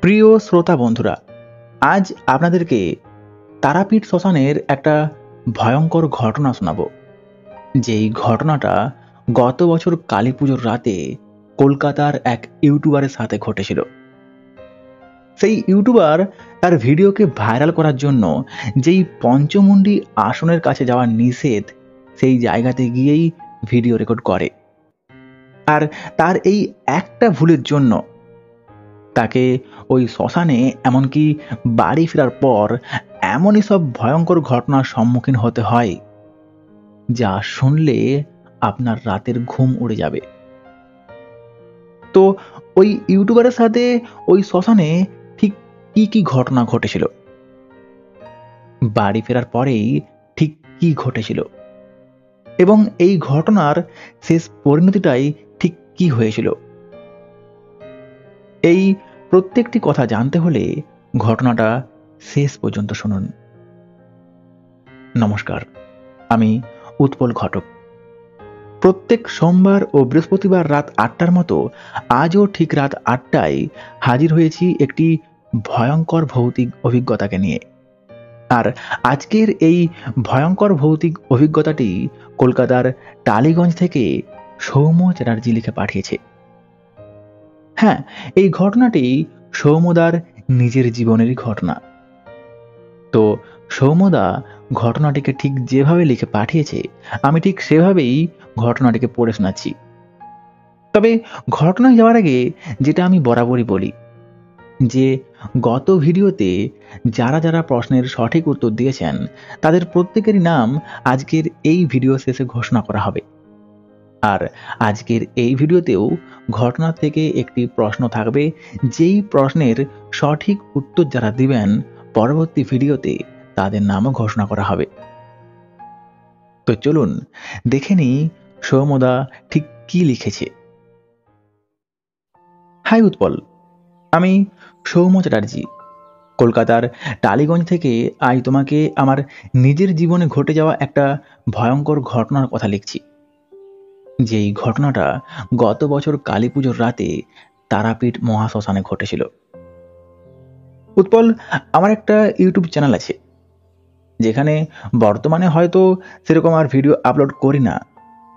প্রিয় শ্রোতা বন্ধুরা, আজ আপনাদেরকে তারাপীঠ শ্মশানের একটা ভয়ঙ্কর ঘটনা শোনাবো। যেই ঘটনাটা গত বছর কালী পুজোর রাতে কলকাতার এক ইউটিউবারের সাথে ঘটেছিল। সেই ইউটিউবার তার ভিডিওকে ভাইরাল করার জন্য যেই পঞ্চমুণ্ডী আসনের কাছে যাওয়া নিষেধ, সেই জায়গাতে গিয়েই ভিডিও রেকর্ড করে। আর তার এই একটা ভুলের জন্য তাকে ওই শ্মশানে এমনকি বাড়ি ফেরার পর এমনই সব ভয়ঙ্কর ঘটনার সম্মুখীন হতে হয়, যা শুনলে আপনার রাতের ঘুম উড়ে যাবে। তো ওই ইউটিউবারের সাথে ওই শ্মশানে ঠিক কি কি ঘটনা ঘটেছিল, বাড়ি ফেরার পরেই ঠিক কি ঘটেছিল, এবং এই ঘটনার শেষ পরিণতিটাই ঠিক কি হয়েছিল, এই প্রত্যেকটি কথা জানতে হলে ঘটনাটা শেষ পর্যন্ত শুনুন। নমস্কার, আমি উৎপল ঘটক। প্রত্যেক সোমবার ও বৃহস্পতিবার রাত ৮টার মতো আজও ঠিক রাত ৮টায় হাজির হয়েছি একটি ভয়ঙ্কর ভৌতিক অভিজ্ঞতাকে নিয়ে। আর আজকের এই ভয়ঙ্কর ভৌতিক অভিজ্ঞতাটি কলকাতার টালিগঞ্জ থেকে সৌম্য চ্যাটার্জি লিখে পাঠিয়েছে। হ্যাঁ, এই ঘটনাটি সৌম্যদার নিজের জীবনেরই ঘটনা। তো সৌম্যদা ঘটনাটিকে ঠিক যেভাবে লিখে পাঠিয়েছে, আমি ঠিক সেভাবেই ঘটনাটিকে পড়ে শোনাচ্ছি। তবে ঘটনায় যাওয়ার আগে যেটা আমি বরাবরই বলি, যে গত ভিডিওতে যারা যারা প্রশ্নের সঠিক উত্তর দিয়েছেন তাদের প্রত্যেকেরই নাম আজকের এই ভিডিও শেষে ঘোষণা করা হবে। আর আজকের এই ভিডিওতেও ঘটনা থেকে একটি প্রশ্ন থাকবে, যেই প্রশ্নের সঠিক উত্তর যারা দিবেন পরবর্তী ভিডিওতে তাদের নামও ঘোষণা করা হবে। তো চলুন দেখে নিই সৌম্যদা ঠিক কি লিখেছে। হাই উৎপল, আমি সৌম্য চ্যাটার্জি কলকাতার টালিগঞ্জ থেকে আজ তোমাকে আমার নিজের জীবনে ঘটে যাওয়া একটা ভয়ঙ্কর ঘটনার কথা লিখছি। যেই ঘটনাটা গত বছর কালী পুজোর রাতে তারাপীঠ মহাশ্মশানে ঘটেছিল। উৎপল, আমার একটা ইউটিউব চ্যানেল আছে, যেখানে বর্তমানে হয়তো সেরকম আর ভিডিও আপলোড করি না,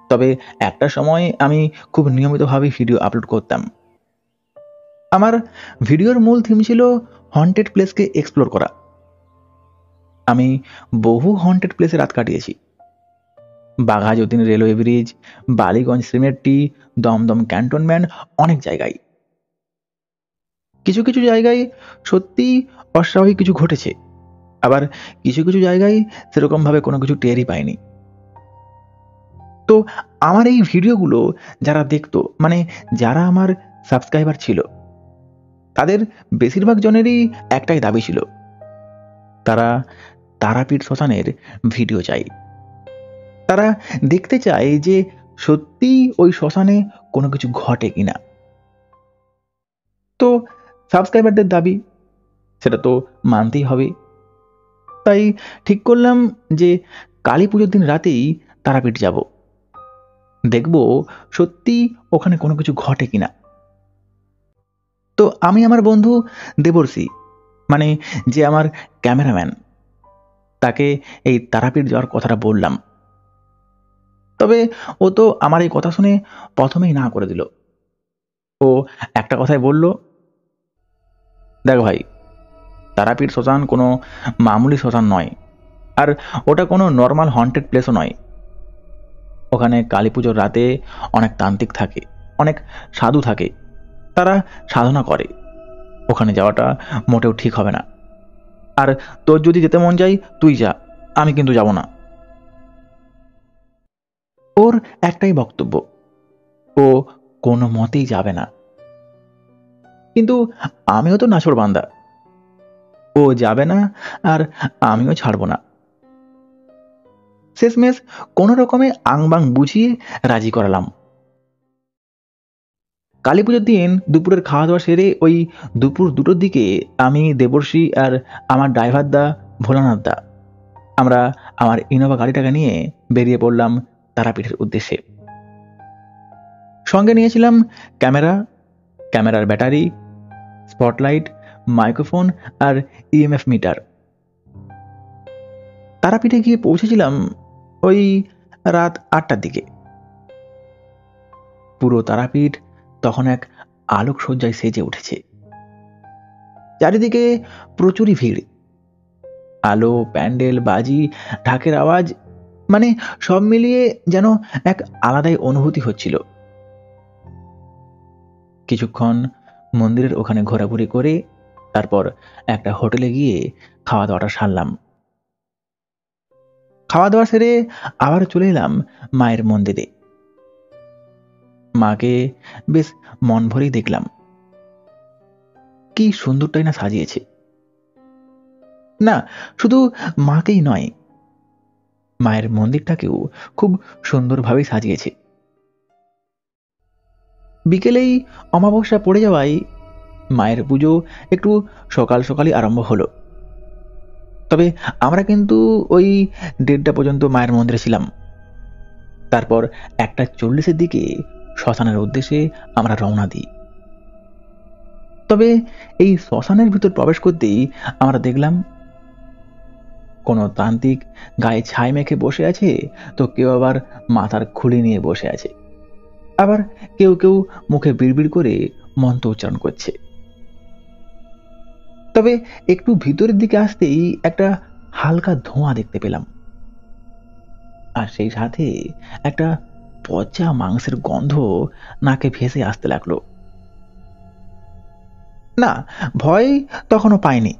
তবে একটা সময় আমি খুব নিয়মিতভাবে ভিডিও আপলোড করতাম। আমার ভিডিওর মূল থিম ছিল হন্টেড প্লেসকে এক্সপ্লোর করা। আমি বহু হন্টেড প্লেসে রাত কাটিয়েছি। Bagha Jatin railway bridge, Ballygunge cemetery, Dum Dum cantonment, অনেক জায়গায়। কিছু কিছু জায়গায় সত্যি অস্বাভাবিক কিছু ঘটেছে, আবার কিছু কিছু জায়গায় সেরকমভাবে কোনো কিছু টেরই পাইনি। তো আমার এই ভিডিওগুলো যারা দেখতো, মানে যারা আমার সাবস্ক্রাইবার ছিল, তাদের বেশিরভাগ জনেরই একটাই দাবি ছিল, তারা তারাপীঠ শ্মশানের ভিডিও চাই। তারা দেখতে চায় যে সত্যি ওই শ্মশানে কোনো কিছু ঘটে কিনা। তো সাবস্ক্রাইবারদের দাবি, সেটা তো মানতেই হবে। তাই ঠিক করলাম যে কালী পুজোর দিন রাতেই তারাপীঠ যাব, দেখব সত্যি ওখানে কোনো কিছু ঘটে কিনা। তো আমি আমার বন্ধু দেবর্ষী, মানে যে আমার ক্যামেরাম্যান, তাকে এই তারাপীঠ যাওয়ার কথাটা বললাম। তবে ও তো আমার এই কথা শুনে প্রথমেই না করে দিল। ও একটা কথাই বলল, দেখ ভাই, তারাপীঠ শ্মশান কোনো মামুলি শ্মশান নয়, আর ওটা কোনো নর্মাল হন্টেড প্লেসও নয়। ওখানে কালী পুজোর রাতে অনেক তান্ত্রিক থাকে, অনেক সাধু থাকে, তারা সাধনা করে। ওখানে যাওয়াটা মোটেও ঠিক হবে না। আর তোর যদি যেতে মন যায় তুই যা, আমি কিন্তু যাব না। ওর একটাই বক্তব্য, ও কোনো মতেই যাবে না। কিন্তু আমিও তো নাছোড় বান্দা, ও যাবে না আর আমিও ছাড়বো না। শেষমেশ কোনো রকমে আংবাং বুঝিয়ে রাজি করালাম। কালী পুজোর দিন দুপুরের খাওয়া দাওয়া সেরে ওই দুপুর 2টোর দিকে আমি, দেবর্ষী আর আমার ড্রাইভার দা ভোলানাথ দা, আমরা আমার ইনোভা গাড়িটাকে নিয়ে বেরিয়ে পড়লাম তারাপীঠের উদ্দেশ্যে। সঙ্গে নিয়েছিলাম ক্যামেরার ব্যাটারি, স্পটলাইট, মাইক্রোফোন আর ইএমএফ মিটার। তারাপীঠে গিয়ে পৌঁছেছিলাম ওই রাত 8টার দিকে। পুরো তারাপীঠ তখন এক আলোকসজ্জায় সেজে উঠেছে। চারিদিকে প্রচুরই ভিড়, আলো, প্যান্ডেল, বাজি, ঢাকের আওয়াজ, মানে সব মিলিয়ে যেন এক আলাদাই অনুভূতি হচ্ছিল। কিছুক্ষণ মন্দিরের ওখানে ঘোরাঘুরি করে তারপর একটা হোটেলে গিয়ে খাওয়া দাওয়াটা সারলাম। খাওয়া দাওয়া সেরে আবার চলে এলাম মায়ের মন্দিরে। মাকে বেশ মন ভরেই দেখলাম। কি সুন্দরটাই না সাজিয়েছে। না, শুধু মাকেই নয়, মায়ের মন্দিরটাকেও খুব সুন্দরভাবে সাজিয়েছে। বিকেলেই অমাবস্যা পড়ে যাওয়ায় মায়ের পুজো একটু সকাল সকালই আরম্ভ হলো। তবে আমরা কিন্তু ওই 1:30টা পর্যন্ত মায়ের মন্দিরে ছিলাম। তারপর 1:40-এর দিকে শ্মশানের উদ্দেশ্যে আমরা রওনা দিই। তবে এই শ্মশানের ভিতর প্রবেশ করতেই আমরা দেখলাম কোনো তান্ত্রিক গায়ে ছাই মেখে বসে আছে, তো কেউ আবার মাথার খুলি নিয়ে বসে আছে, আবার কেউ কেউ মুখে বিড়বিড় করে মন্ত্র উচ্চারণ করছে। তবে একটু ভিতরের দিকে আসতেই একটা হালকা ধোঁয়া দেখতে পেলাম, আর সেই সাথে একটা পচা মাংসের গন্ধ নাকে ভেসে আসতে লাগলো। না, ভয় তখনও পাইনি,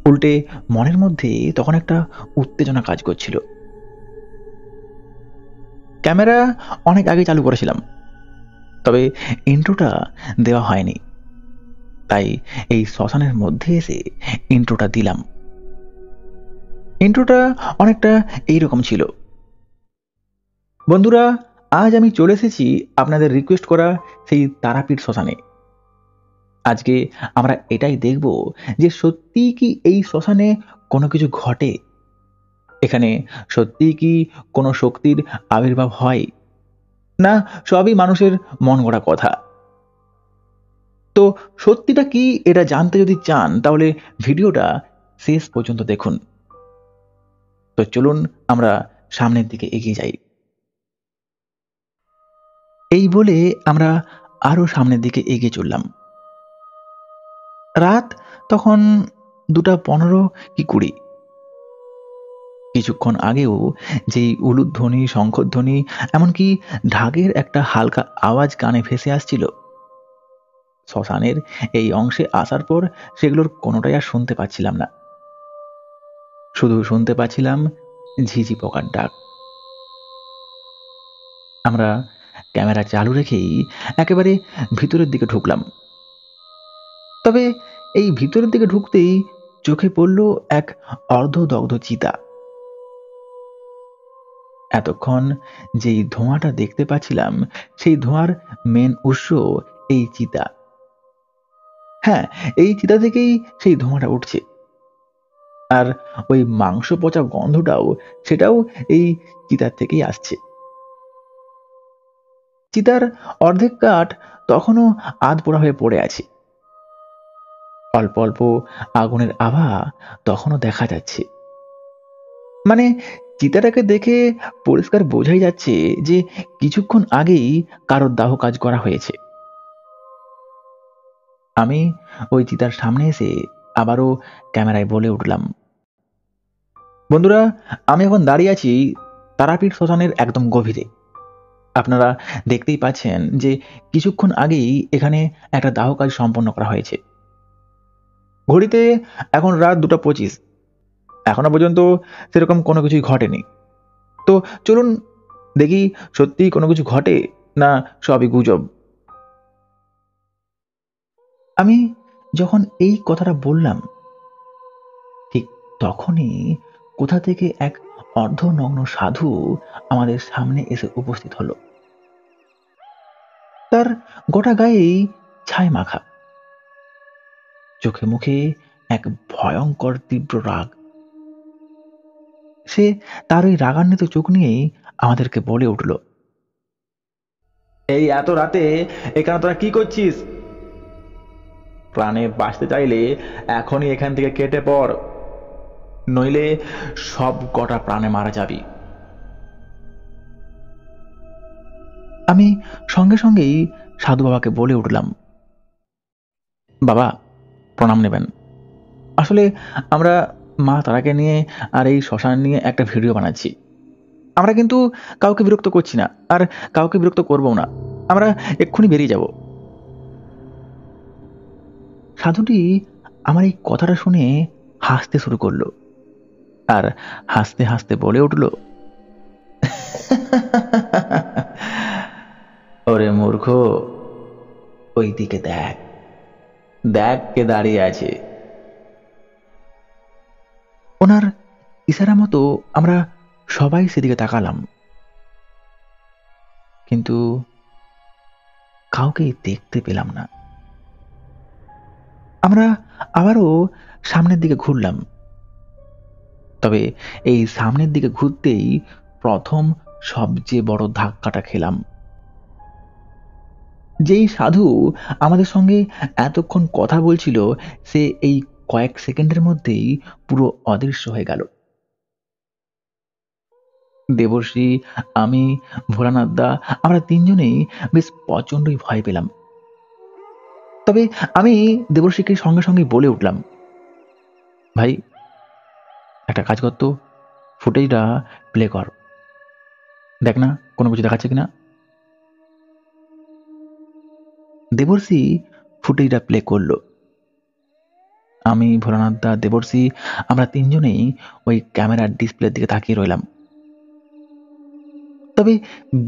উল্টে মনের মধ্যে তখন একটা উত্তেজনা কাজ করছিল। ক্যামেরা অনেক আগে চালু করেছিলাম, তবে ইন্ট্রোটা দেওয়া হয়নি, তাই এই শ্মশানের মধ্যে এসে ইন্ট্রোটা দিলাম। ইন্ট্রোটা অনেকটা এইরকম ছিল। বন্ধুরা, আজ আমি চলে এসেছি আপনাদের রিকোয়েস্ট করা সেই তারাপীঠ শ্মশানে। আজকে আমরা এটাই দেখব যে সত্যি কি এই শ্মশানে কোনো কিছু ঘটে, এখানে সত্যি কি কোনো শক্তির আবির্ভাব হয়, না সবই মানুষের মন গড়া কথা। তো সত্যিটা কি এটা জানতে যদি চান তাহলে ভিডিওটা শেষ পর্যন্ত দেখুন। তো চলুন আমরা সামনের দিকে এগিয়ে যাই। এই বলে আমরা আরো সামনের দিকে এগিয়ে চললাম। রাত তখন 2:15 কি 20। কিছুক্ষণ আগেও যেই উলুধ্বনি, শঙ্খধ্বনি, এমনকি ঢাকের একটা হালকা আওয়াজ কানে ভেসে আসছিল, শ্মশানের এই অংশে আসার পর সেগুলোর কোনোটাই আর শুনতে পাচ্ছিলাম না। শুধু শুনতে পাচ্ছিলাম ঝিঝি পোকার ডাক। আমরা ক্যামেরা চালু রেখেই একেবারে ভিতরের দিকে ঢুকলাম। তবে এই ভিতরের দিকে ঢুকতেই চোখে পড়ল এক অর্ধদগ্ধ চিতা। এতক্ষণ যেই ধোঁয়াটা দেখতে পাচ্ছিলাম সেই ধোঁয়ার মেন উৎস এই চিতা। হ্যাঁ, এই চিতা থেকেই সেই ধোঁয়াটা উঠছে, আর ওই মাংস পচা গন্ধটাও সেটাও এই চিতার থেকেই আসছে। চিতার অর্ধেক কাঠ তখনও আধপোড়া হয়ে পড়ে আছে, অল্প অল্প আগুনের আভা তখনও দেখা যাচ্ছে। মানে চিতাটাকে দেখে পরিষ্কার বোঝাই যাচ্ছে যে কিছুক্ষণ আগেই কারোর দাহ কাজ করা হয়েছে। আমি ওই চিতার সামনে এসে আবারও ক্যামেরায় বলে উঠলাম, বন্ধুরা, আমি এখন দাঁড়িয়ে আছি তারাপীঠ শ্মশানের একদম গভীরে। আপনারা দেখতেই পাচ্ছেন যে কিছুক্ষণ আগেই এখানে একটা দাহ কাজ সম্পন্ন করা হয়েছে। ঘড়িতে এখন রাত 2:25। এখনো পর্যন্ত সেরকম কোনো কিছুই ঘটেনি। তো চলুন দেখি সত্যি কোনো কিছু ঘটে না সবই গুজব। আমি যখন এই কথাটা বললাম ঠিক তখনই কোথা থেকে এক অর্ধনগ্ন সাধু আমাদের সামনে এসে উপস্থিত হলো। তার গোটা গায়েই ছাই মাখা, চোখে মুখে এক ভয়ঙ্কর তীব্র রাগ। সে তার ওই রাগান্বিত চোখ নিয়েই আমাদেরকে বলে উঠল, এই এত রাতে এখানে তোরা কি করছিস? প্রাণে বাঁচতে চাইলে এখনই এখান থেকে কেটে পড়, নইলে সব কটা প্রাণে মারা যাবি। আমি সঙ্গে সঙ্গেই সাধু বাবাকে বলে উঠলাম, বাবা প্রণাম নেবেন। আসলে আমরা মা তারাকে নিয়ে আর এই শ্মশান নিয়ে একটা ভিডিও বানাচ্ছি। আমরা কিন্তু কাউকে বিরক্ত করছি না, আর কাউকে বিরক্ত করবো না। আমরা এক্ষুনি বেরিয়ে যাব। সাধুটি আমার এই কথাটা শুনে হাসতে শুরু করলো, আর হাসতে হাসতে বলে উঠল, ওরে মূর্খ, ওই দিকে দেখ, দেখ কে দাঁড়িয়ে আছে। ওনার ইশারা মতো আমরা সবাই সেদিকে তাকালাম, কিন্তু কাউকে দেখতে পেলাম না। আমরা আবারও সামনের দিকে ঘুরলাম, তবে এই সামনের দিকে ঘুরতেই প্রথম সবচেয়ে বড় ধাক্কাটা খেলাম। যেই সাধু আমাদের সঙ্গে এতক্ষণ কথা বলছিল, সে এই কয়েক সেকেন্ডের মধ্যেই পুরো অদৃশ্য হয়ে গেল। দেবর্ষী, আমি, ভোলানাথ দা, আমরা তিনজনেই বেশ প্রচন্ডই ভয় পেলাম। তবে আমি দেবর্ষীকে সঙ্গে সঙ্গে বলে উঠলাম, ভাই একটা কাজ করতো, ফুটেজটা প্লে কর, দেখ না কোনো কিছু দেখাচ্ছে কিনা। দেবর্ষী ফুটেজটা প্লে করলো। আমি, ভোলানাথ দা, দেবর্ষী, আমরা তিনজনেই ওই ক্যামেরার ডিসপ্লের দিকে তাকিয়ে রইলাম। তবে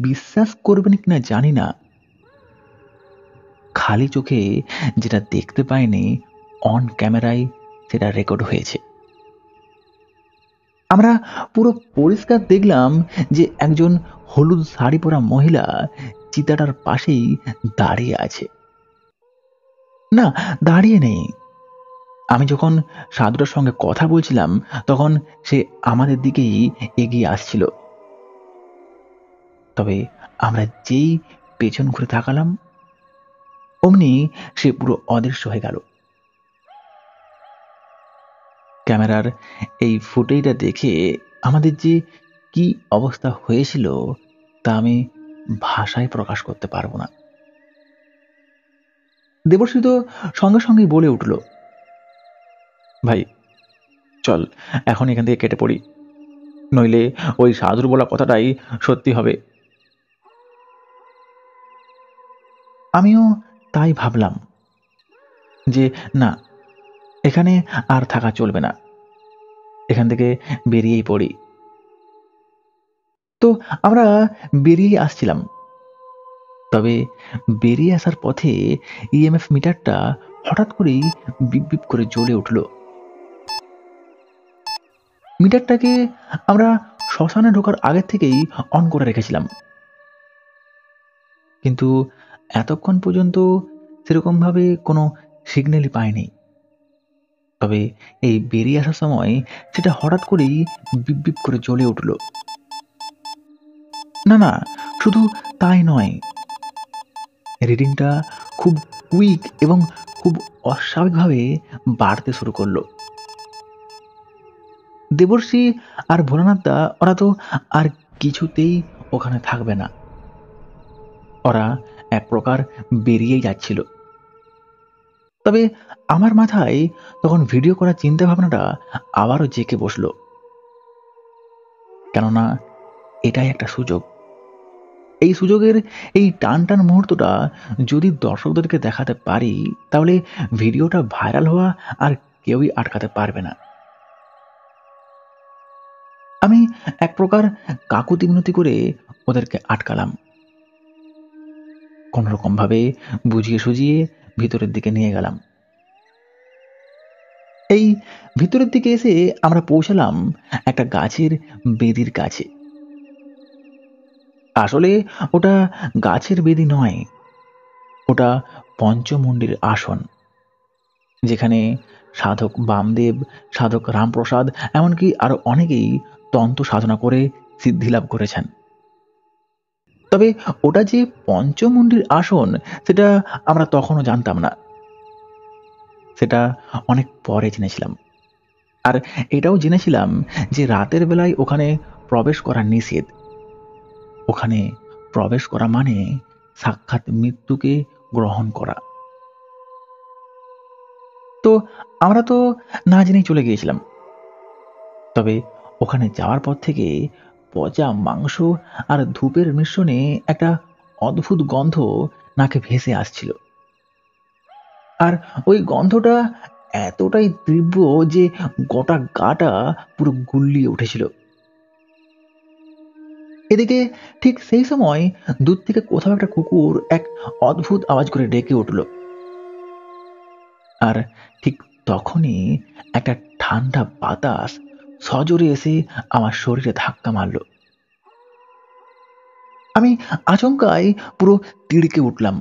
বিশ্বাস করবেন কিনা জানি না, খালি চোখে যেটা দেখতে পাইনি, অন ক্যামেরায় সেটা রেকর্ড হয়েছে। আমরা পুরো পরিষ্কার দেখলাম যে একজন হলুদ শাড়ি পরা মহিলা চিতাটার পাশেই দাঁড়িয়ে আছে। না, দাঁড়িয়ে নেই। আমি যখন সাধুটার সঙ্গে কথা বলছিলাম, তখন সে আমাদের দিকেই এগিয়ে আসছিল। তবে আমরা যেই পেছন ঘুরে তাকালাম, অমনি সে পুরো অদৃশ্য হয়ে গেল। ক্যামেরার এই ফুটেজটা দেখে আমাদের যে কি অবস্থা হয়েছিল তা আমি ভাষায় প্রকাশ করতে পারবো না। দেবর্ষী তো সঙ্গে সঙ্গেই বলে উঠল, ভাই চল এখন এখান থেকে কেটে পড়ি, নইলে ওই সাধুর বলা কথাটাই সত্যি হবে। আমিও তাই ভাবলাম যে না, এখানে আর থাকা চলবে না, এখান থেকে বেরিয়েই পড়ি। তো আমরা বেরিয়ে আসছিলাম, তবে বেরিয়ে আসার পথে ইএমএফ মিটারটা হঠাৎ করেই বিপ বিপ করে জ্বলে উঠল। মিটারটাকে আমরা শ্মশানে ঢোকার আগের থেকেই অন করে রেখেছিলাম, কিন্তু এতক্ষণ পর্যন্ত সেরকমভাবে কোনো সিগন্যালই পাইনি। তবে এই বেরিয়ে আসার সময় সেটা হঠাৎ করেই বিপ বিপ করে জ্বলে উঠল। না না, শুধু তাই নয়, রিডিংটা খুব কুইক এবং খুব অস্বাভাবিকভাবে বাড়তে শুরু করলো। দেবর্ষী আর ভোলানাথ দা ওরা তো আর কিছুতেই ওখানে থাকবে না, ওরা এক প্রকার বেরিয়েই যাচ্ছিল। তবে আমার মাথায় তখন ভিডিও করার চিন্তা ভাবনাটা আবারও জেঁকে বসলো, কেননা এটাই একটা সুযোগ। এই সুযোগের এই টান টান মুহূর্তটা যদি দর্শকদেরকে দেখাতে পারি, তাহলে ভিডিওটা ভাইরাল হওয়া আর কেউই আটকাতে পারবে না। আমি এক প্রকার কাকুতি মিনতি করে ওদেরকে আটকালাম, কোনোরকম ভাবে বুঝিয়ে সুঝিয়ে ভিতরের দিকে নিয়ে গেলাম। এই ভিতরের দিকে এসে আমরা পৌঁছালাম একটা গাছের বেদির কাছে। আসলে ওটা গাছের বেদি নয়, ওটা পঞ্চমুণ্ডির আসন, যেখানে সাধক বামদেব, সাধক রামপ্রসাদ, এমনকি আরো অনেকেই তন্ত্র সাধনা করে সিদ্ধি লাভ করেছেন। তবে ওটা যে পঞ্চমুণ্ডির আসন সেটা আমরা তখনও জানতাম না। সেটা অনেক পরে জেনেছিলাম। আর এটাও জেনেছিলাম যে রাতের বেলায় ওখানে প্রবেশ করা নিষেধ। ওখানে প্রবেশ করা মানে সাক্ষাৎ মৃত্যুকে গ্রহণ করা। তো আমরা তো না জেনেই চলে গিয়েছিলাম। তবে ওখানে যাওয়ার পর থেকে পচা মাংস আর ধূপের মিশ্রণে একটা অদ্ভুত গন্ধ নাকে ভেসে আসছিল। আর ওই গন্ধটা এতটাই তীব্র যে গোটা গাটা পুরো গুলিয়ে উঠেছিল। এদিকে ঠিক সেই সময় দূর থেকে কোথাও একটা কুকুর এক অদ্ভুত আওয়াজ করে ডেকে উঠল। আর ঠিক তখনই একটা ঠান্ডা বাতাস সজোরে এসে আমার শরীরে ধাক্কা মারল। আমি আচমকাই পুরো তিড়কে উঠলাম।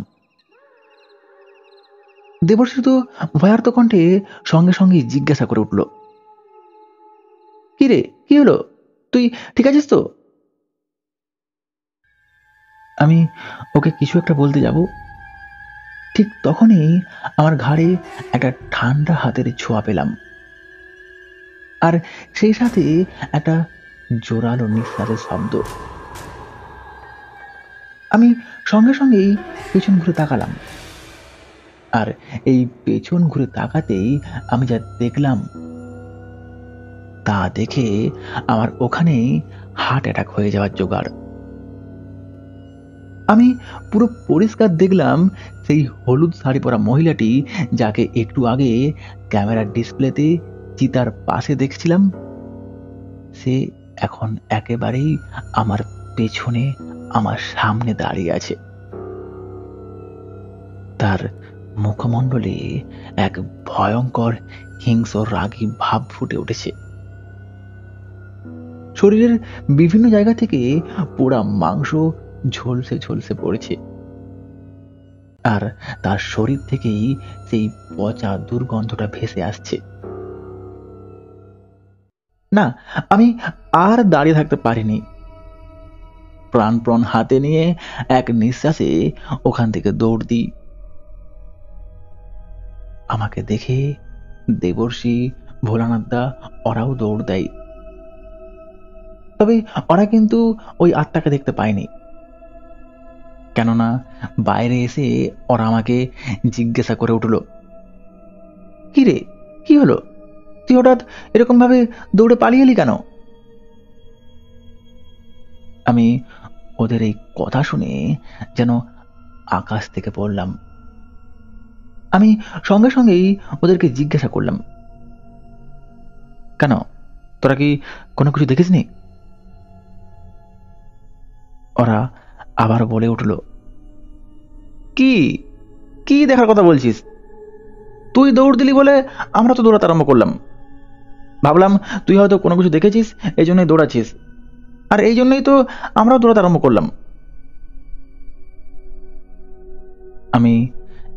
দেবশ্রী তো ভয়ার্ত কণ্ঠে সঙ্গে সঙ্গে জিজ্ঞাসা করে উঠল, কি রে, কি হলো? তুই ঠিক আছিস তো? আমি ওকে কিছু একটা বলতে যাব, ঠিক তখনই আমার ঘাড়ে একটা ঠান্ডা হাতের ছোঁয়া পেলাম। আর সেই সাথে একটা জোরালো নিঃশ্বাসের শব্দ। আমি সঙ্গে সঙ্গেই পেছন ঘুরে তাকালাম। আর এই পেছন ঘুরে তাকাতেই আমি যা দেখলাম তা দেখে আমার ওখানেই হার্ট অ্যাটাক হয়ে যাওয়ার জোগাড়। আমি পুরো পরিষ্কার দেখলাম সেই হলুদ শাড়ি পরা মহিলাটি যাকে একটু আগে ক্যামেরার ডিসপ্লেতে চিতার পাশে দেখছিলাম, সে এখন একেবারেই আমার পেছনে আমার সামনে দাঁড়িয়ে আছে। তার মুখমণ্ডলে এক ভয়ঙ্কর হিংস্র রাগী ভাব ফুটে উঠেছে। শরীরের বিভিন্ন জায়গা থেকে পোড়া মাংস ঝলসে ঝলসে পড়েছে। আর তার শরীর থেকেই সেই পচা দুর্গন্ধটা ভেসে আসছে। না, আমি আর দাঁড়িয়ে থাকতে পারিনি। প্রাণপণ হাতে নিয়ে এক নিঃশ্বাসে ওখান থেকে দৌড় দিই। আমাকে দেখে দেবর্ষী, ভোলানাথদা ওরাও দৌড় দেয়। তবে ওরা কিন্তু ওই আত্মাকে দেখতে পায়নি, কেননা বাইরে এসে ওরা আমাকে জিজ্ঞাসা করে উঠল, কি রে, কি হলো? তুই হঠাৎ এরকম ভাবে দৌড়ে পালিয়ে এলি কেন? আমি ওদের এই কথা শুনে যেন আকাশ থেকে পড়লাম। আমি সঙ্গে সঙ্গেই ওদেরকে জিজ্ঞাসা করলাম, কেন, তোরা কি কোনো কিছু দেখিসনি? ওরা আবার বলে উঠল, কি কি দেখার কথা বলছিস? তুই দৌড় দিলি বলে আমরা তো দৌড়াতে আরম্ভ করলাম। ভাবলাম তুই হয়তো কোনো কিছু দেখেছিস, এই জন্যই দৌড়াচ্ছিস, আর এই জন্যই তো আমরাও দৌড়াতে আরম্ভ করলাম। আমি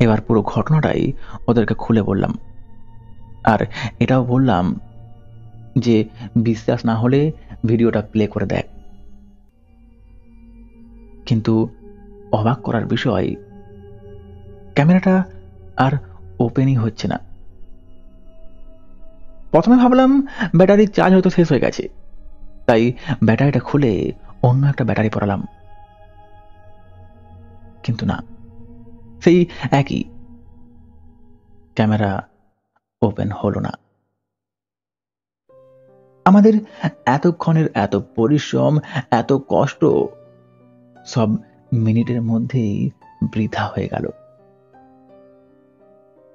এবার পুরো ঘটনাটাই ওদেরকে খুলে বললাম, আর এটাও বললাম যে বিশ্বাস না হলে ভিডিওটা প্লে করে দেখ। কিন্তু অবাক করার বিষয়, ক্যামেরাটা আর ওপেনই হচ্ছে না। প্রথমে ভাবলাম ব্যাটারির চার্জ হয়তো শেষ হয়ে গেছে, তাই ব্যাটারিটা খুলে অন্য একটা ব্যাটারি পরালাম। কিন্তু না, সেই একই, ক্যামেরা ওপেন হলো না। আমাদের এতক্ষণের এত পরিশ্রম, এত কষ্ট সব মিনিটের মধ্যেই বৃথা হয়ে গেল।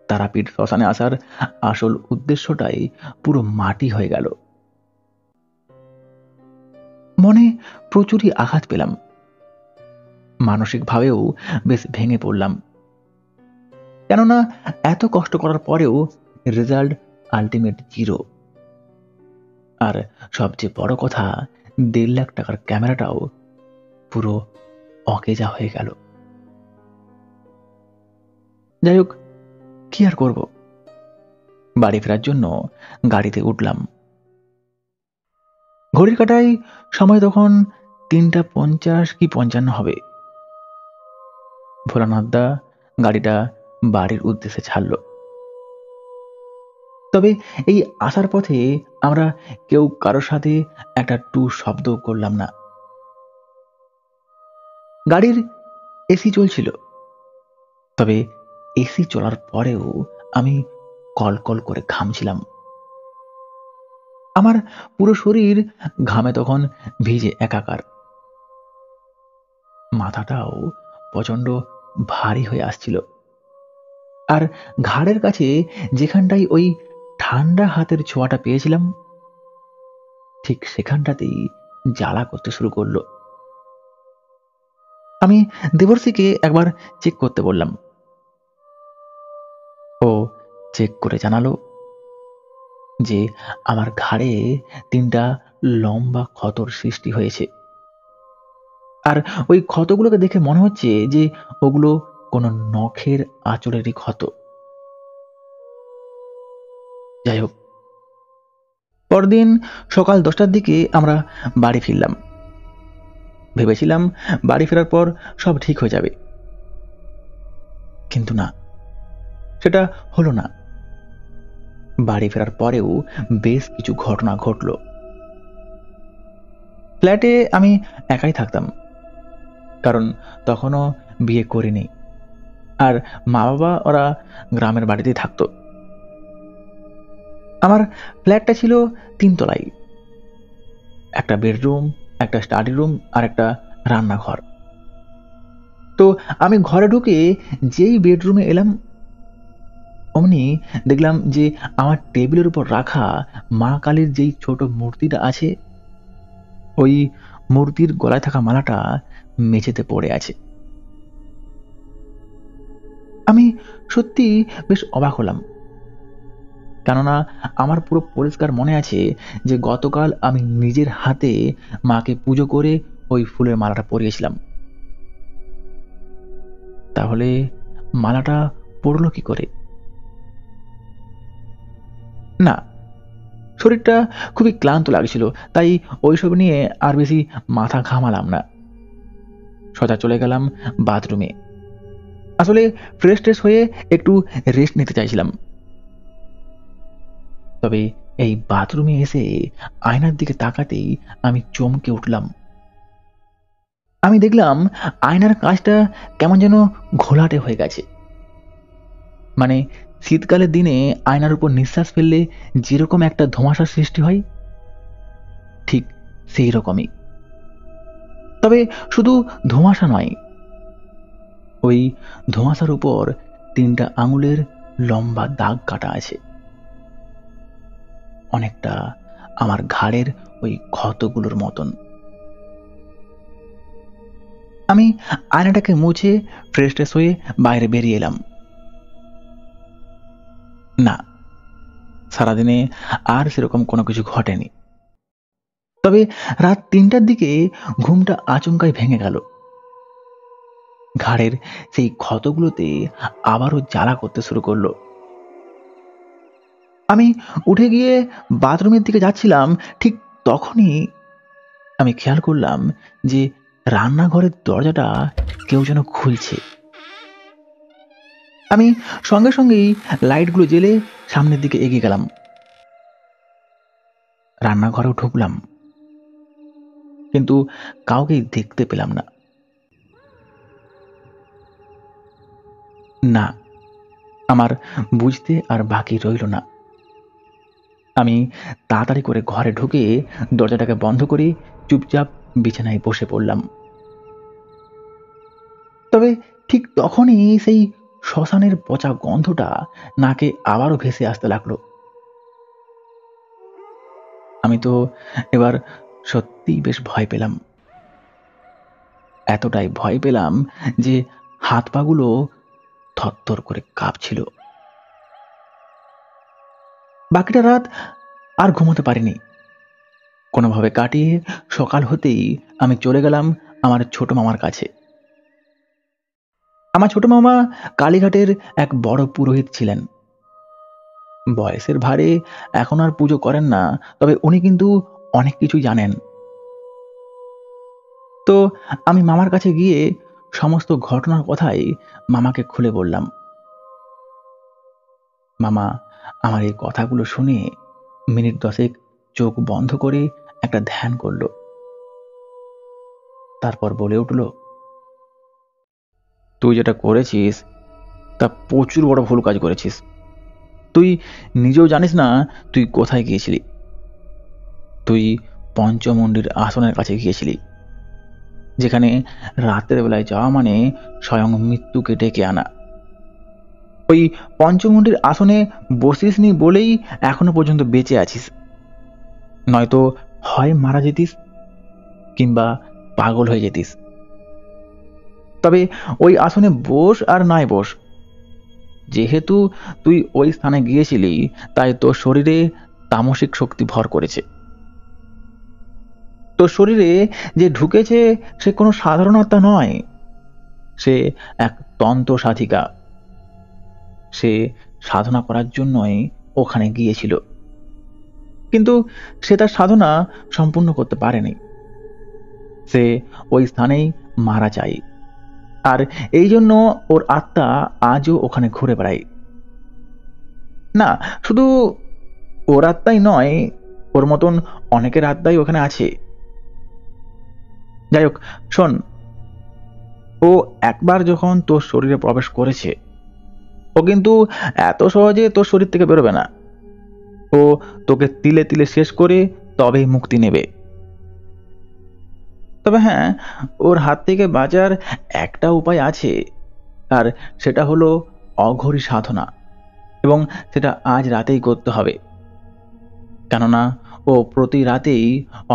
তারাপীঠ শ্মশানে আসার আসল উদ্দেশ্যটাই পুরো মাটি হয়ে গেল। মনে প্রচুরই আঘাত পেলাম, মানসিকভাবেও বেশ ভেঙে পড়লাম, কেননা এত কষ্ট করার পরেও রেজাল্ট আলটিমেট 0। আর সবচেয়ে বড় কথা, 1.5 লাখ টাকার ক্যামেরাটাও পুরো অকেজা হয়ে গেল। যাই হোক, কি আর করব, বাড়ি ফেরার জন্য গাড়িতে উঠলাম। ঘড়ির কাঁটায় সময় তখন 3:50 কি 55 হবে। ভোলানাথদা গাড়িটা বাড়ির উদ্দেশ্যে ছাড়ল। তবে এই আসার পথে আমরা কেউ কারোর সাথে একটা টু শব্দ করলাম না। গাড়ির এসি চলছিল, তবে এসি চলার পরেও আমি কলকল করে ঘামছিলাম। আমার পুরো শরীর ঘামে তখন ভিজে একাকার। মাথাটাও প্রচন্ড ভারী হয়ে আসছিল, আর ঘাড়ের কাছে যেখানটাই ওই ঠান্ডা হাতের ছোঁয়াটা পেয়েছিলাম, ঠিক সেখানটাতেই জ্বালা করতে শুরু করলো। আমি দেবর্ষীকে একবার চেক করতে বললাম। ও চেক করে জানালো যে আমার ঘাড়ে 3টা লম্বা ক্ষতর সৃষ্টি হয়েছে, আর ওই ক্ষতগুলোকে দেখে মনে হচ্ছে যে ওগুলো কোনো নখের আঁচড়েরই ক্ষত। যাই হোক, পরদিন সকাল 10টার দিকে আমরা বাড়ি ফিরলাম। ভেবেছিলাম বাড়ি ফেরার পর সব ঠিক হয়ে যাবে, কিন্তু না, সেটা হলো না। বাড়ি ফেরার পরেও বেশ কিছু ঘটনা ঘটল। ফ্ল্যাটে আমি একাই থাকতাম, কারণ তখনও বিয়ে করিনি, আর মা বাবা ওরা গ্রামের বাড়িতেই থাকতো। আমার ফ্ল্যাটটা ছিল 3 তলায়, একটা বেডরুম, একটা স্টাডি রুম আর একটা রান্নাঘর। তো আমি ঘরে ঢুকে যেই বেডরুমে এলাম, অমনি দেখলাম যে আমার টেবিলের উপর রাখা মা কালীর যেই ছোট মূর্তিটা আছে, ওই মূর্তির গলায় থাকা মালাটা মেঝেতে পড়ে আছে। আমি সত্যি বেশ অবাক হলাম, কেননা আমার পুরো পরিষ্কার মনে আছে যে গতকাল আমি নিজের হাতে মাকে পুজো করে ওই ফুলের মালাটা পরিয়েছিলাম। তাহলে মালাটা পড়লো কি করে? না, শরীরটা খুবই ক্লান্ত লাগছিল, তাই ওইসব নিয়ে আর বেশি মাথা ঘামালাম না। সোজা চলে গেলাম বাথরুমে। আসলে ফ্রেশ ট্রেশ হয়ে একটু রেস্ট নিতে চাইছিলাম। তবে এই বাথরুমে এসে আয়নার দিকে তাকাতেই আমি চমকে উঠলাম। আমি দেখলাম আয়নার কাঁচটা কেমন যেন ঘোলাটে হয়ে গেছে। মানে শীতকালের দিনে আয়নার উপর নিঃশ্বাস ফেললে যেরকম একটা ধোঁয়াশার সৃষ্টি হয়, ঠিক সেই রকমই। তবে শুধু ধোঁয়াশা নয়, ওই ধোঁয়াশার উপর 3টা আঙুলের লম্বা দাগ কাটা আছে, অনেকটা আমার ঘাড়ের ওই ক্ষতগুলোর মতন। আমি আয়নাটাকে মুছে ফ্রেশ ট্রেশ হয়ে বাইরে বেরিয়ে এলাম। না, সারাদিনে আর সেরকম কোনো কিছু ঘটেনি। তবে রাত 3টার দিকে ঘুমটা আচমকাই ভেঙে গেল। ঘাড়ের সেই ক্ষতগুলোতে আবারও জ্বালা করতে শুরু করলো। আমি উঠে গিয়ে বাথরুমের দিকে যাচ্ছিলাম, ঠিক তখনই আমি খেয়াল করলাম যে রান্নাঘরের দরজাটা কেউ যেন খুলছে। আমি সঙ্গে সঙ্গেই লাইটগুলো জ্বেলে সামনের দিকে এগিয়ে গেলাম। রান্নাঘরেও ঢুকলাম, কিন্তু কাউকেই দেখতে পেলাম না। না, আমার বুঝতে আর বাকি রইল না। আমি তাড়াতাড়ি করে ঘরে ঢুকে দরজাটাকে বন্ধ করে চুপচাপ বিছানায় বসে পড়লাম। তবে ঠিক তখনই সেই শ্মশানের পচা গন্ধটা নাকে আবারও ভেসে আসতে লাগলো। আমি তো এবার সত্যিই বেশ ভয় পেলাম। এতটাই ভয় পেলাম যে হাত পাগুলো থরথর করে কাঁপছিল। বাকিটা রাত আর ঘুমোতে পারিনি। কোনোভাবে কাটিয়ে সকাল হতেই আমি চলে গেলাম আমার ছোট মামার কাছে। আমার ছোট মামা কালীঘাটের এক বড় পুরোহিত ছিলেন। বয়সের ভারে এখন আর পুজো করেন না, তবে উনি কিন্তু অনেক কিছুই জানেন। তো আমি মামার কাছে গিয়ে সমস্ত ঘটনার কথাই মামাকে খুলে বললাম। মামা আমার এই কথাগুলো শুনে মিনিট 10 চোখ বন্ধ করে একটা ধ্যান করল। তারপর বলে উঠল, তুই যেটা করেছিস তা প্রচুর বড় ভুল কাজ করেছিস। তুই নিজেও জানিস না তুই কোথায় গিয়েছিলি। তুই পঞ্চমুণ্ডির আসনের কাছে গিয়েছিলি, যেখানে রাতের বেলায় যাওয়া মানে স্বয়ং মৃত্যুকে ডেকে আনা। ওই পঞ্চমুণ্ডির আসনে বসিসনি বলেই এখনো পর্যন্ত বেঁচে আছিস, নয়তো হয় মারা যেতিস কিংবা পাগল হয়ে যেতিস। তবে ওই আসনে বস আর নাই বস, যেহেতু তুই ওই স্থানে গিয়েছিলি তাই তোর শরীরে তামসিক শক্তি ভর করেছে। তোর শরীরে যে ঢুকেছে সে কোনো সাধারণ আত্মা নয়, সে এক তন্ত্র সাধিকা। সে সাধনা করার জন্যই ওখানে গিয়েছিল, কিন্তু সে তার সাধনা সম্পূর্ণ করতে পারেনি। সে ওই স্থানেই মারা যায়, আর এই জন্য ওর আত্মা আজও ওখানে ঘুরে বেড়ায়। না, শুধু ওর আত্মাই নয়, ওর মতন অনেকের আত্মাই ওখানে আছে। যাই হোক, শোন, ও একবার যখন তোর শরীরে প্রবেশ করেছে, ও কিন্তু এত সহজে তোর শরীর থেকে বেরোবে না। ও তোকে তিলে তিলে শেষ করে তবেই মুক্তি নেবে। তবে হ্যাঁ, ওর হাত থেকে বাঁচার একটা উপায় আছে, আর সেটা হলো অঘরী সাধনা, এবং সেটা আজ রাতেই করতে হবে। কেননা ও প্রতি রাতেই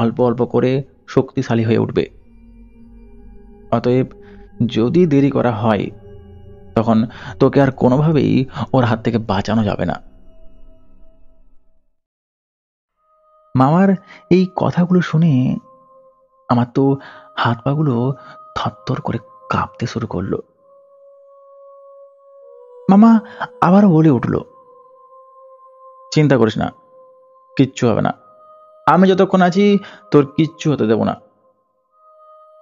অল্প অল্প করে শক্তিশালী হয়ে উঠবে। অতএব যদি দেরি করা হয় তখন তোকে আর কোনোভাবেই ওর হাত থেকে বাঁচানো যাবে না। মামার এই কথাগুলো শুনে আমার তো হাত পাগুলো থরথর করে কাঁপতে শুরু করলো। মামা আবারও বলে উঠল, চিন্তা করিস না, কিচ্ছু হবে না। আমি যতক্ষণ আছি তোর কিচ্ছু হতে দেব না।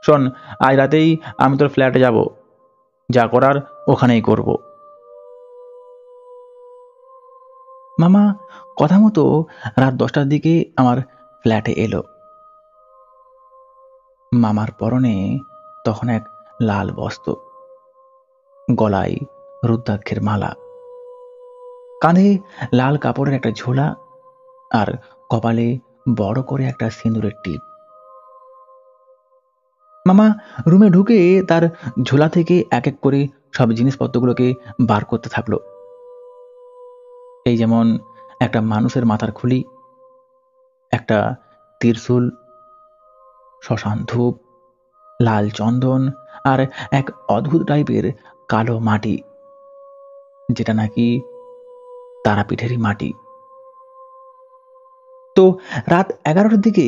শোন, আজ রাতেই আমি তোর ফ্ল্যাটে যাব, যা করার ওখানেই করব। মামা কথা মতো রাত 10টার দিকে আমার ফ্ল্যাটে এলো। মামার পরনে তখন এক লাল বস্ত্র, গলায় রুদ্রাক্ষের মালা, কাঁধে লাল কাপড়ের একটা ঝোলা, আর কপালে বড় করে একটা সিঁদুরের টিপ। মামা রুমে ঢুকে তার ঝোলা থেকে এক এক করে সব জিনিসপত্রগুলোকে বার করতে থাকলো। এই যেমন একটা মানুষের মাথার খুলি, একটা ত্রিশূল, শ্মশান ধূপ, লাল চন্দন, আর এক অদ্ভুত টাইপের কালো মাটি, যেটা নাকি তারাপীঠেরই মাটি। তো রাত 11টার দিকে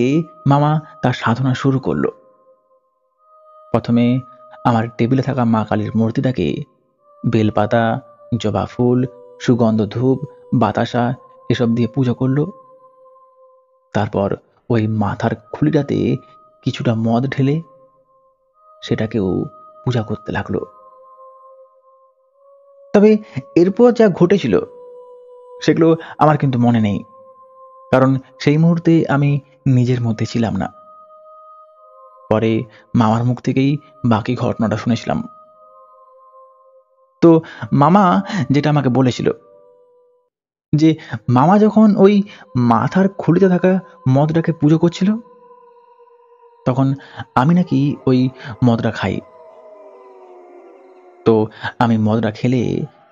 মামা তার সাধনা শুরু করলো। প্রথমে আমার টেবিলে থাকা মা কালীর মূর্তিটাকে বেলপাতা, জবা ফুল, সুগন্ধ ধূপ, বাতাসা এসব দিয়ে পুজো করলো। তারপর ওই মাথার খুলিটাতে কিছুটা মদ ঢেলে সেটাকেও পূজা করতে লাগলো। তবে এরপর যা ঘটেছিল সেগুলো আমার কিন্তু মনে নেই, কারণ সেই মুহূর্তে আমি নিজের মধ্যে ছিলাম না। পরে মামার মুখ থেকেই বাকি ঘটনাটা শুনেছিলাম। তো মামা যেটা আমাকে বলেছিল যে মামা যখন ওই মাথার খুলিতে থাকা মদটাকে পুজো করছিল, তখন আমি নাকি ওই মদটা খাই। তো আমি মদটা খেলে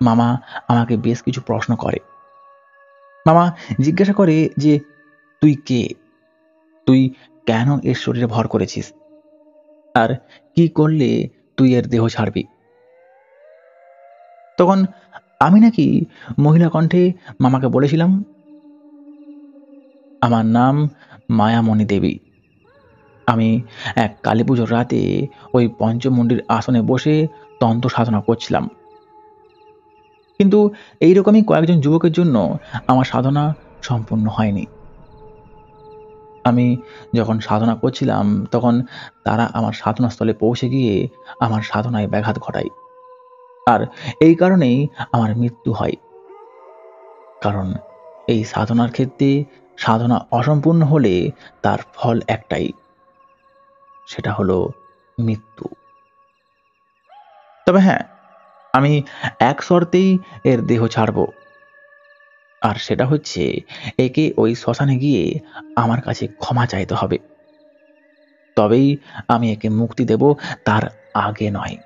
মামা আমাকে বেশ কিছু প্রশ্ন করে। মামা জিজ্ঞাসা করে যে তুই কে, তুই কেন এর শরীরে ভর করেছিস, আর কি করলে তুই এর দেহ ছাড়বি। তখন আমি নাকি মহিলা কণ্ঠে মামাকে বলেছিলাম, আমার নাম মায়ামণি দেবী। আমি এক কালী পুজোর রাতে ওই পঞ্চমুণ্ডির আসনে বসে তন্ত্র সাধনা করছিলাম, কিন্তু এইরকমই কয়েকজন যুবকের জন্য আমার সাধনা সম্পূর্ণ হয়নি। আমি যখন সাধনা করছিলাম তখন তারা আমার সাধনাস্থলে পৌঁছে গিয়ে আমার সাধনায় ব্যাঘাত ঘটায়, আর এই কারণেই আমার মৃত্যু হয়। কারণ এই সাধনার ক্ষেত্রে সাধনা অসম্পূর্ণ হলে তার ফল একটাই, সেটা হলো মৃত্যু। তবে হ্যাঁ, আমি এক শর্তেই এর দেহ ছাড়ব, আর সেটা হচ্ছে একে ওই শ্মশানে গিয়ে আমার কাছে ক্ষমা চাইতে হবে। তবেই আমি একে মুক্তি দেব, তার আগে নয়।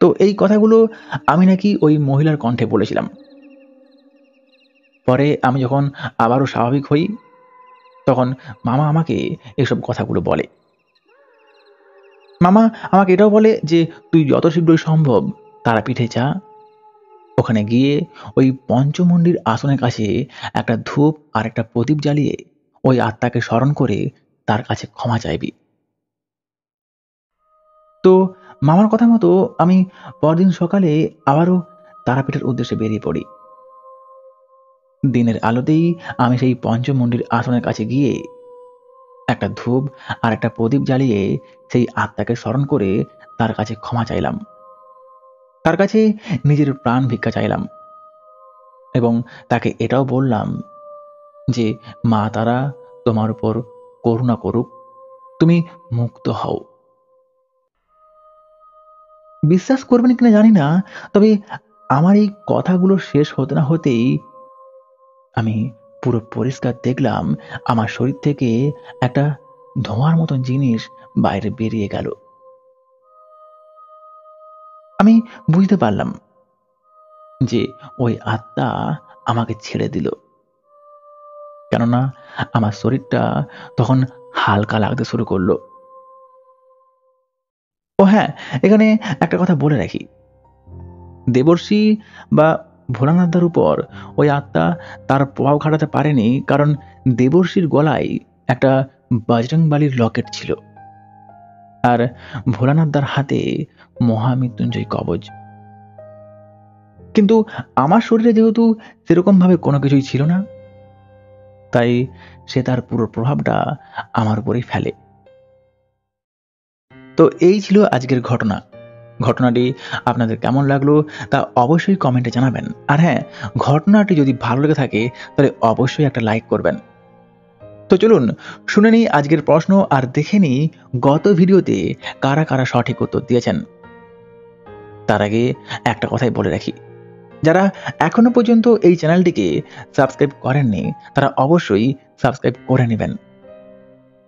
তো এই কথাগুলো আমি নাকি ওই মহিলার কণ্ঠে বলেছিলাম। পরে আমি যখন আবারও স্বাভাবিক হই, তখন মামা আমাকে এসব কথাগুলো বলে। মামা আমাকে এটাও বলে যে তুই যত শীঘ্রই সম্ভব তারাপীঠে যা, ওখানে গিয়ে ওই পঞ্চমন্ডির আসনের কাছে একটা ধূপ আর একটা প্রদীপ জ্বালিয়ে ওই আত্মাকে স্মরণ করে তার কাছে ক্ষমা চাইবি। তো মামার কথা মতো আমি পরদিন সকালে আবারও তারাপীঠের উদ্দেশ্যে বেরিয়ে পড়ি। দিনের আলোতেই আমি সেই পঞ্চমন্ডির আসনের কাছে গিয়ে একটা ধূপ আর একটা প্রদীপ জ্বালিয়ে সেই আত্মাকে স্মরণ করে তার কাছে ক্ষমা চাইলাম, তার কাছে নিজের প্রাণ ভিক্ষা চাইলাম এবং তাকে এটাও বললাম যে মা তারা তোমার উপর করুণা করুক, তুমি মুক্ত হও। বিশ্বাস করবেন কিনা জানি না, তবে আমার এই কথাগুলো শেষ হতে না হতেই আমি পুরো পরিষ্কার দেখলাম আমার শরীর থেকে একটা ধোঁয়ার মতন জিনিস বাইরে বেরিয়ে গেল। আমি বুঝতে পারলাম যে ওই আত্মা আমাকে ছেড়ে দিল, কেননা আমার শরীরটা তখন হালকা লাগতে শুরু করলো। ও হ্যাঁ, এখানে একটা কথা বলে রাখি, দেবর্ষি বা ভোলানাথদার উপর ওই আত্মা তার প্রভাব খাটাতে পারেনি, কারণ দেবর্ষির গলায় একটা বজরংবলীর লকেট ছিল আর ভোলানাথদার হাতে মহামৃত্যুঞ্জয় কবচ। কিন্তু আমার শরীরে যেহেতু সেরকম ভাবে কোনো কিছুই ছিল না, তাই সে তার পুরো প্রভাবটা আমার উপরেই ফেলে। তো এই ছিল আজকের ঘটনা। ঘটনাটি আপনাদের কেমন লাগলো তা অবশ্যই কমেন্টে জানাবেন। আর হ্যাঁ, ঘটনাটি যদি ভালো লেগে থাকে তাহলে অবশ্যই একটা লাইক করবেন। তো চলুন শুনে নিই আজকের প্রশ্ন আর দেখে নিই গত ভিডিওতে কারা কারা সঠিক উত্তর দিয়েছেন। তার আগে একটা কথাই বলে রাখি, যারা এখনো পর্যন্ত এই চ্যানেলটিকে সাবস্ক্রাইব করেননি তারা অবশ্যই সাবস্ক্রাইব করে নেবেন,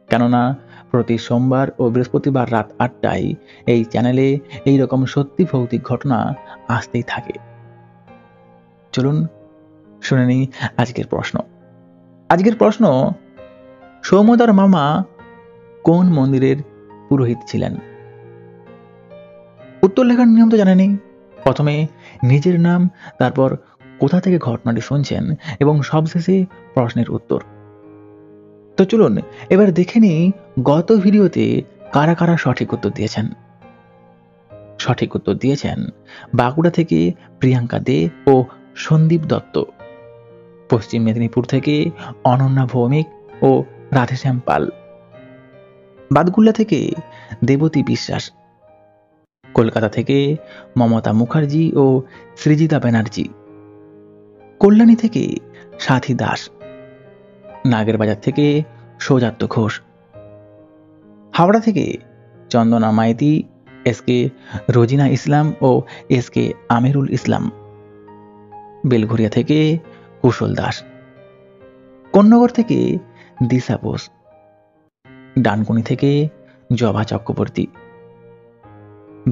কেননা প্রতি সোমবার ও বৃহস্পতিবার রাত ৮টায় এই চ্যানেলে এইরকম সত্যি ভৌতিক ঘটনা আসতেই থাকে। চলুন শুনে নিই আজকের প্রশ্ন। আজকের প্রশ্ন, সৌম্যদার মামা কোন মন্দিরের পুরোহিত ছিলেন? উত্তর লেখার নিয়ম তো জানেনি। প্রথমে নিজের নাম, তারপর কোথা থেকে ঘটনাটি শুনছেন এবং সবশেষে প্রশ্নের উত্তর। তো চলুন এবার দেখে নিই গত ভিডিওতে কারা কারা সঠিক উত্তর দিয়েছেন। সঠিক উত্তর দিয়েছেন বাঁকুড়া থেকে প্রিয়াঙ্কা দে ও সন্দীপ দত্ত, পশ্চিম মেদিনীপুর থেকে অনন্যা ভৌমিক ও রাধেশ্যাম পাল, বাদগুল্লা থেকে দেবতী বিশ্বাস, কলকাতা থেকে মমতা মুখার্জি ও সৃজিতা ব্যানার্জি, কল্যাণী থেকে সাথী দাস, নাগেরবাজার থেকে সৌজাত্য ঘোষ, হাওড়া থেকে চন্দনা মাইতি, এসকে রোজিনা ইসলাম ও এসকে আমিরুল ইসলাম, বেলঘরিয়া থেকে কুশল দাস, কোন্নগর থেকে দিশা বোস, ডানকুনি থেকে জবা চক্রবর্তী,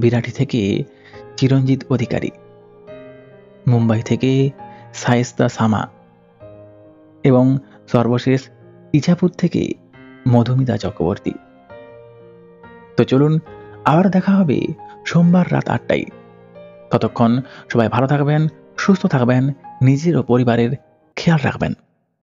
বিরাটি থেকে চিরঞ্জিত অধিকারী, মুম্বাই থেকে শায়েস্তা সামা এবং সর্বশেষ ইছাপুর থেকে মধুমিতা চক্রবর্তী। তো চলুন আবার দেখা হবে সোমবার রাত ৮টায়। ততক্ষণ সবাই ভালো থাকবেন, সুস্থ থাকবেন, নিজের ও পরিবারের খেয়াল রাখবেন।